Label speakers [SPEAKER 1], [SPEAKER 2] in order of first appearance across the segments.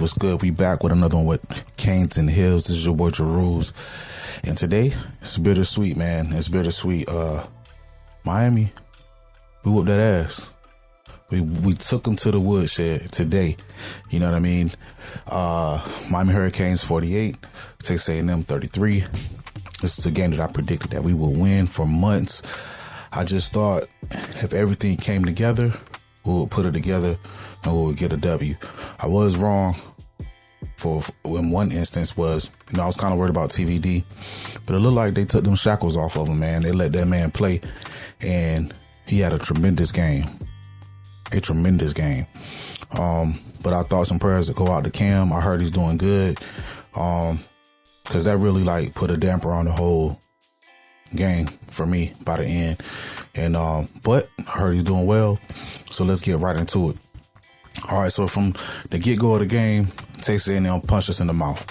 [SPEAKER 1] what's good? We back with another one with Canes and Hills. This is your boy Jeruz. And today, it's bittersweet, man. It's bittersweet. Miami, we whooped that ass. We took them to the woodshed today. You know what I mean? Miami Hurricanes 48, Texas A&M 33. This is a game that I predicted that we would win for months. I just thought if everything came together, we would put it together and we would get a W. I was wrong in one instance was, I was kind of worried about TVD, but it looked like they took them shackles off of him, man. They let that man play, and he had a tremendous game. But I thought some prayers to go out to Cam. I heard he's doing good, because that really put a damper on the whole game for me by the end. And but I heard he's doing well, so let's get right into it. All right, so from the get-go of the game, Texas A&M punched us in the mouth.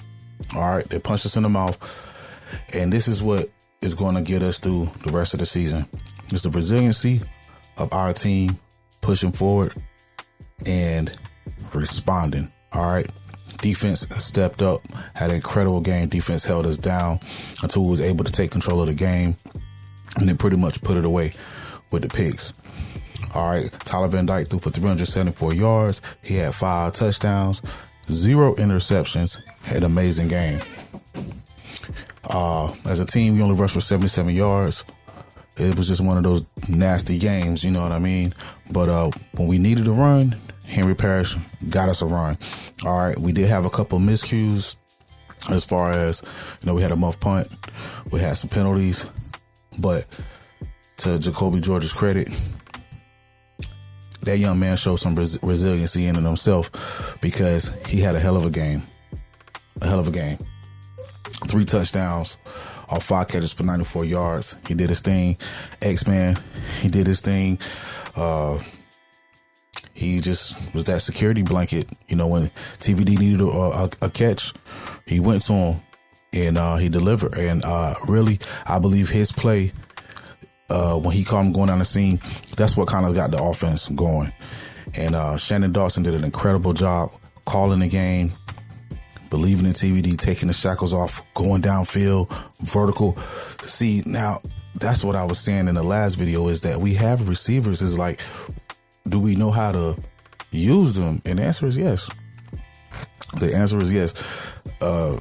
[SPEAKER 1] All right, they punched us in the mouth, and this is what is going to get us through the rest of the season. It's the resiliency of our team pushing forward and responding. All right, defense stepped up, had an incredible game. Defense held us down until we was able to take control of the game, and then pretty much put it away with the picks. All right, Tyler Van Dyke threw for 374 yards. He had 5 touchdowns, 0 interceptions. Had an amazing game. As a team, we only rushed for 77 yards. It was just one of those nasty games, you know what I mean? But when we needed a run, Henry Parrish got us a run. All right, we did have a couple of miscues as far as, we had a muff punt. We had some penalties. But to Jacoby George's credit, that young man showed some resiliency in himself, because he had a hell of a game. 3 touchdowns off 5 catches for 94 yards. He did his thing. X-Man, he did his thing. He just was that security blanket. When TVD needed a catch, he went to him and he delivered. And really, I believe his play, when he caught him going down the seam, that's what kind of got the offense going. And Shannon Dawson did an incredible job calling the game, believing in TVD, taking the shackles off, going downfield, vertical. See, now that's what I was saying in the last video, is that we have receivers. Is like, do we know how to use them? And the answer is yes. A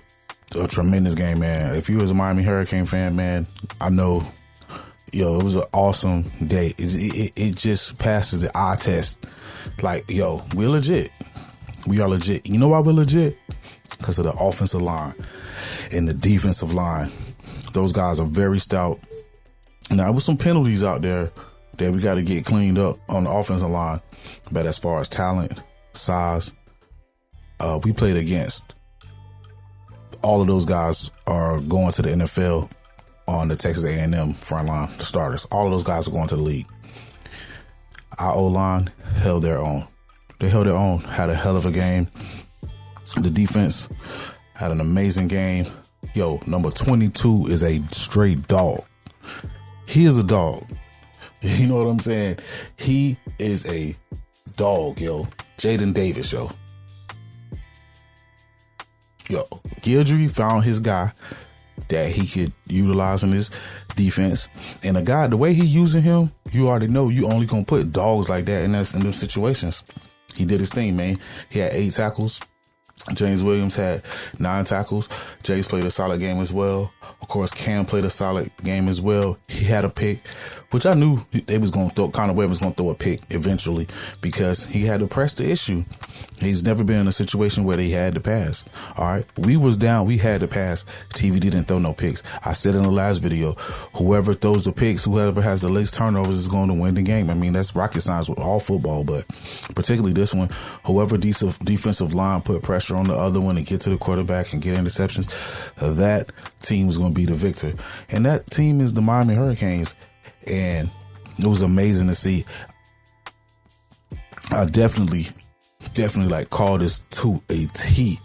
[SPEAKER 1] tremendous game, man. If you was a Miami Hurricane fan, man, I know, it was an awesome day. It just passes the eye test. We're legit. We are legit. You know why we're legit? Because of the offensive line and the defensive line. Those guys are very stout. Now, there was some penalties out there that we got to get cleaned up on the offensive line. But as far as talent, size, we played against all of those guys are going to the NFL on the Texas A&M front line, the starters. All of those guys are going to the league. Our O-line held their own. They held their own, had a hell of a game. The defense had an amazing game. Number 22 is a straight dog. He is a dog. You know what I'm saying? He is a dog, Jaden Davis, Guidry found his guy that he could utilize in his defense. And the guy, the way he using him, you already know you only gonna put dogs like that in those situations. He did his thing, man. He had 8 tackles. James Williams had 9 tackles. Jace played a solid game as well. Of course, Cam played a solid game as well. He had a pick, which I knew they was going to throw. Conor Webb was going to throw a pick eventually, because he had to press the issue. He's never been in a situation where they had to pass. All right. We was down. We had to pass. TVD didn't throw no picks. I said in the last video, whoever throws the picks, whoever has the least turnovers is going to win the game. I mean, that's rocket science with all football, but particularly this one, whoever defensive line put pressure on the other one and get to the quarterback and get interceptions, that team is going to be the victor. And that team is the Miami Hurricanes. And it was amazing to see. I definitely call this to a T.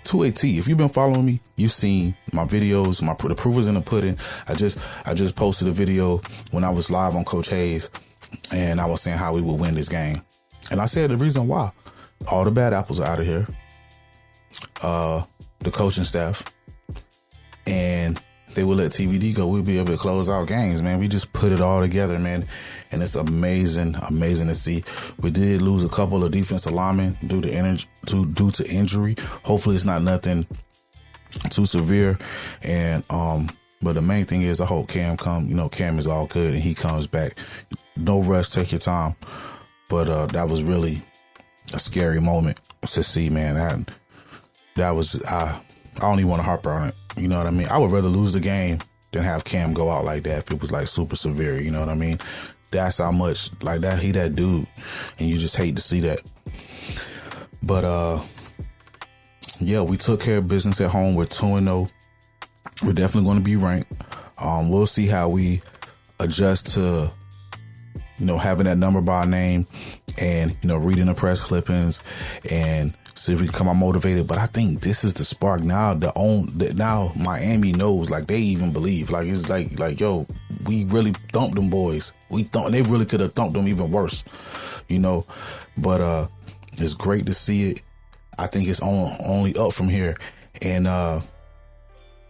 [SPEAKER 1] If you've been following me, you've seen my videos. The proof is in the pudding. I just posted a video when I was live on Coach Hayes, and I was saying how we would win this game. And I said the reason why. All the bad apples are out of here. the coaching staff, and they will let TVD go. We'll be able to close out games, man. We just put it all together, man. And it's amazing to see. We did lose a couple of defensive linemen due to injury. Hopefully it's not nothing too severe. And but the main thing is I hope Cam Cam is all good and he comes back. No rush, take your time. But that was really a scary moment to see, man. That was I don't even want to harp on it. You know what I mean? I would rather lose the game than have Cam go out like that if it was like super severe. You know what I mean? That's how much like that he that dude, and you just hate to see that. But yeah, we took care of business at home. We're 2-0. We're definitely going to be ranked. We'll see how we adjust to having that number by name and reading the press clippings and see if we can come out motivated. But I think this is the spark now. Now Miami knows, like they even believe, like it's like yo, we really thumped them boys. They really could have thumped them even worse, But it's great to see it. I think it's only up from here. And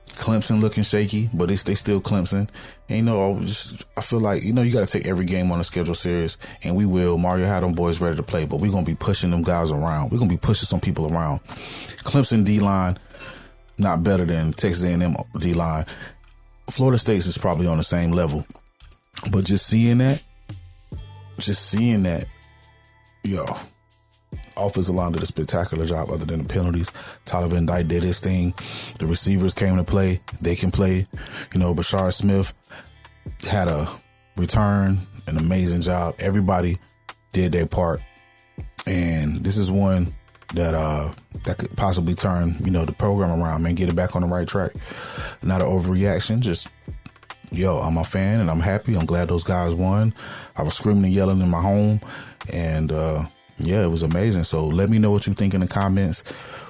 [SPEAKER 1] Clemson looking shaky, but they still Clemson. And, I feel like, you got to take every game on the schedule serious, and we will. Mario had them boys ready to play, but we're going to be pushing them guys around. We're going to be pushing some people around. Clemson D-line, not better than Texas A&M D-line. Florida State's is probably on the same level. But just seeing that, offensive line did a spectacular job other than the penalties. Tyler Van Dyke did his thing. The receivers came to play. They can play. Bashard Smith had a return, an amazing job. Everybody did their part. And this is one that could possibly turn, the program around, man, get it back on the right track. Not an overreaction, just I'm a fan and I'm happy. I'm glad those guys won. I was screaming and yelling in my home, and it was amazing. So let me know what you think in the comments.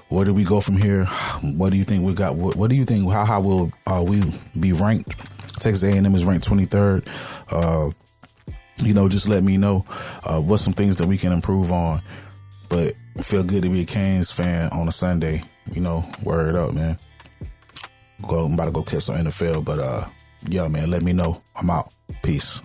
[SPEAKER 1] Where do we go from here? What do you think we got? What do you think? How will we be ranked? Texas A&M is ranked 23rd. Just let me know what's some things that we can improve on. But feel good to be a Canes fan on a Sunday. Word up, man. I'm about to go catch some NFL, but man, let me know. I'm out. Peace.